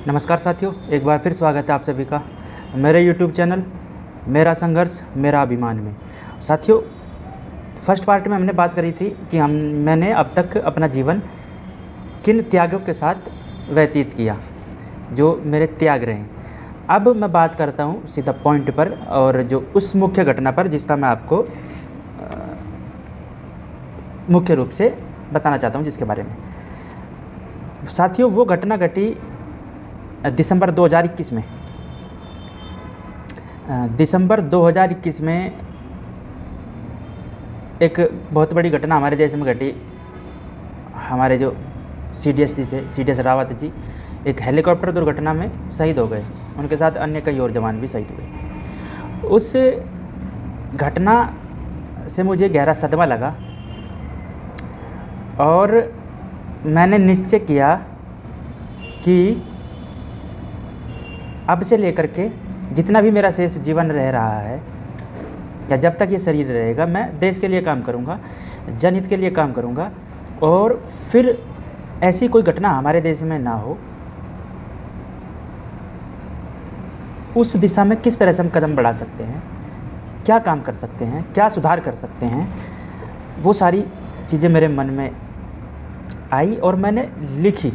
नमस्कार साथियों, एक बार फिर स्वागत है आप सभी का मेरे YouTube चैनल मेरा संघर्ष मेरा अभिमान में। साथियों, फर्स्ट पार्ट में हमने बात करी थी कि मैंने अब तक अपना जीवन किन त्यागों के साथ व्यतीत किया, जो मेरे त्याग रहे हैं। अब मैं बात करता हूँ सीधा पॉइंट पर, और जो उस मुख्य घटना पर जिसका मैं आपको मुख्य रूप से बताना चाहता हूँ, जिसके बारे में। साथियों, वो घटना घटी दिसंबर 2021 में। दिसंबर 2021 में एक बहुत बड़ी घटना हमारे देश में घटी। हमारे जो CDS जी थे, CDS रावत जी, एक हेलीकॉप्टर दुर्घटना में शहीद हो गए। उनके साथ अन्य कई और जवान भी शहीद हुए। उस घटना से मुझे गहरा सदमा लगा और मैंने निश्चय किया कि अब से लेकर के जितना भी मेरा शेष जीवन रह रहा है, या जब तक ये शरीर रहेगा, मैं देश के लिए काम करूँगा, जनहित के लिए काम करूँगा। और फिर ऐसी कोई घटना हमारे देश में ना हो। उस दिशा में किस तरह से हम कदम बढ़ा सकते हैं, क्या काम कर सकते हैं, क्या सुधार कर सकते हैं, वो सारी चीज़ें मेरे मन में आई और मैंने लिखी।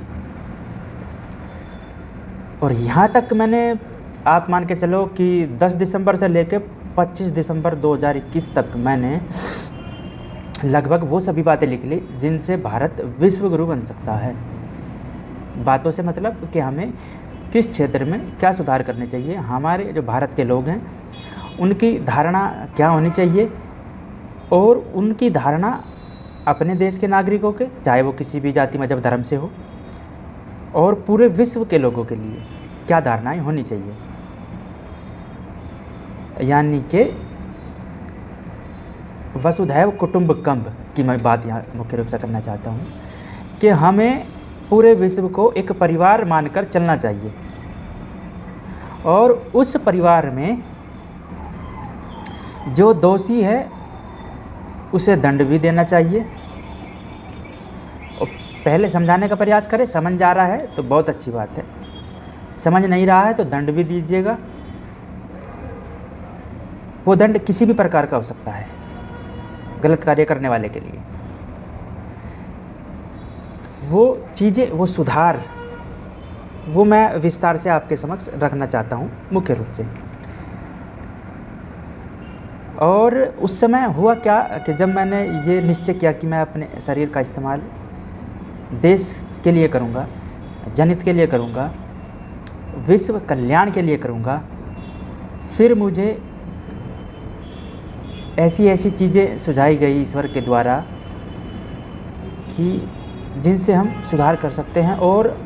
और यहाँ तक मैंने, आप मान के चलो कि 10 दिसंबर से लेकर 25 दिसंबर 2021 तक मैंने लगभग वो सभी बातें लिख ली जिनसे भारत विश्व गुरु बन सकता है। बातों से मतलब कि हमें किस क्षेत्र में क्या सुधार करने चाहिए, हमारे जो भारत के लोग हैं उनकी धारणा क्या होनी चाहिए, और उनकी धारणा अपने देश के नागरिकों के, चाहे वो किसी भी जाति मजहब धर्म से हो, और पूरे विश्व के लोगों के लिए क्या धारणाएं होनी चाहिए। यानी कि वसुधैव कुटुंबकम की मैं बात यहाँ मुख्य रूप से करना चाहता हूँ कि हमें पूरे विश्व को एक परिवार मानकर चलना चाहिए, और उस परिवार में जो दोषी है उसे दंड भी देना चाहिए। पहले समझाने का प्रयास करें, समझ जा रहा है तो बहुत अच्छी बात है, समझ नहीं रहा है तो दंड भी दीजिएगा। वो दंड किसी भी प्रकार का हो सकता है गलत कार्य करने वाले के लिए। वो चीज़ें, वो सुधार, वो मैं विस्तार से आपके समक्ष रखना चाहता हूँ मुख्य रूप से। और उस समय हुआ क्या कि जब मैंने ये निश्चय किया कि मैं अपने शरीर का इस्तेमाल देश के लिए करूँगा, जनहित के लिए करूँगा, विश्व कल्याण के लिए करूँगा, फिर मुझे ऐसी ऐसी चीज़ें सुझाई गई ईश्वर के द्वारा कि जिनसे हम सुधार कर सकते हैं। और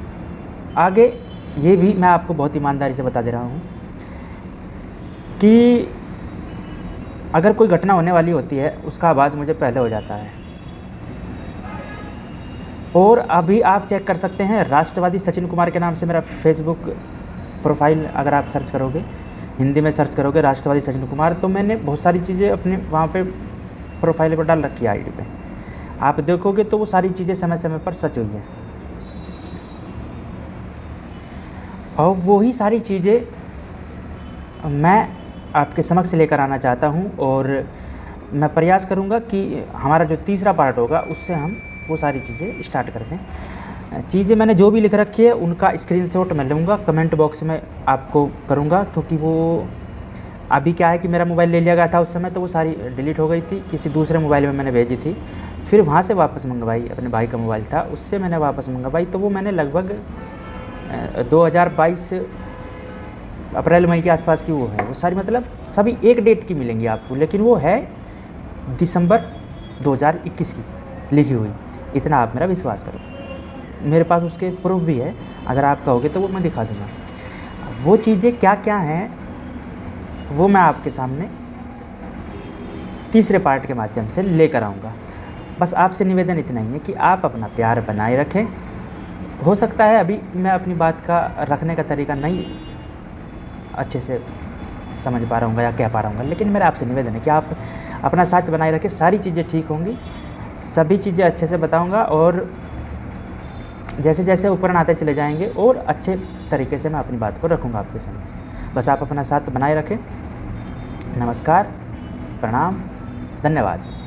आगे ये भी मैं आपको बहुत ईमानदारी से बता दे रहा हूँ कि अगर कोई घटना होने वाली होती है, उसका आभास मुझे पहले हो जाता है। और अभी आप चेक कर सकते हैं, राष्ट्रवादी सचिन कुमार के नाम से मेरा फेसबुक प्रोफाइल अगर आप सर्च करोगे, हिंदी में सर्च करोगे राष्ट्रवादी सचिन कुमार, तो मैंने बहुत सारी चीज़ें अपने वहाँ पे प्रोफाइल पर डाल रखी है, आईडी पे। आप देखोगे तो वो सारी चीज़ें समय समय पर सच हुई हैं। और वही सारी चीज़ें मैं आपके समक्ष लेकर आना चाहता हूँ, और मैं प्रयास करूँगा कि हमारा जो तीसरा पार्ट होगा उससे हम वो सारी चीज़ें स्टार्ट करते हैं। चीज़ें मैंने जो भी लिख रखी है उनका स्क्रीनशॉट मैं लूँगा, कमेंट बॉक्स में आपको करूँगा, क्योंकि वो अभी क्या है कि मेरा मोबाइल ले लिया गया था उस समय, तो वो सारी डिलीट हो गई थी, किसी दूसरे मोबाइल में मैंने भेजी थी, फिर वहाँ से वापस मंगवाई। अपने भाई का मोबाइल था, उससे मैंने वापस मंगवाई। तो वो मैंने लगभग 2022 अप्रैल मई के आसपास की वो है। वो सारी मतलब सभी एक डेट की मिलेंगी आपको, लेकिन वो है दिसंबर 2021 की लिखी हुई। इतना आप मेरा विश्वास करो, मेरे पास उसके प्रूफ भी है। अगर आप कहोगे तो वो मैं दिखा दूँगा। वो चीज़ें क्या क्या हैं वो मैं आपके सामने तीसरे पार्ट के माध्यम से लेकर आऊँगा। बस आपसे निवेदन इतना ही है कि आप अपना प्यार बनाए रखें। हो सकता है अभी मैं अपनी बात का रखने का तरीका नहीं अच्छे से समझ पा रहा हूँ या कह पा रहा हूँ, लेकिन मेरा आपसे निवेदन है कि आप अपना साथ बनाए रखें, सारी चीज़ें ठीक होंगी, सभी चीज़ें अच्छे से बताऊँगा। और जैसे जैसे उपकरण आते चले जाएंगे और अच्छे तरीके से मैं अपनी बात को रखूँगा आपके समक्ष। बस आप अपना साथ बनाए रखें। नमस्कार, प्रणाम, धन्यवाद।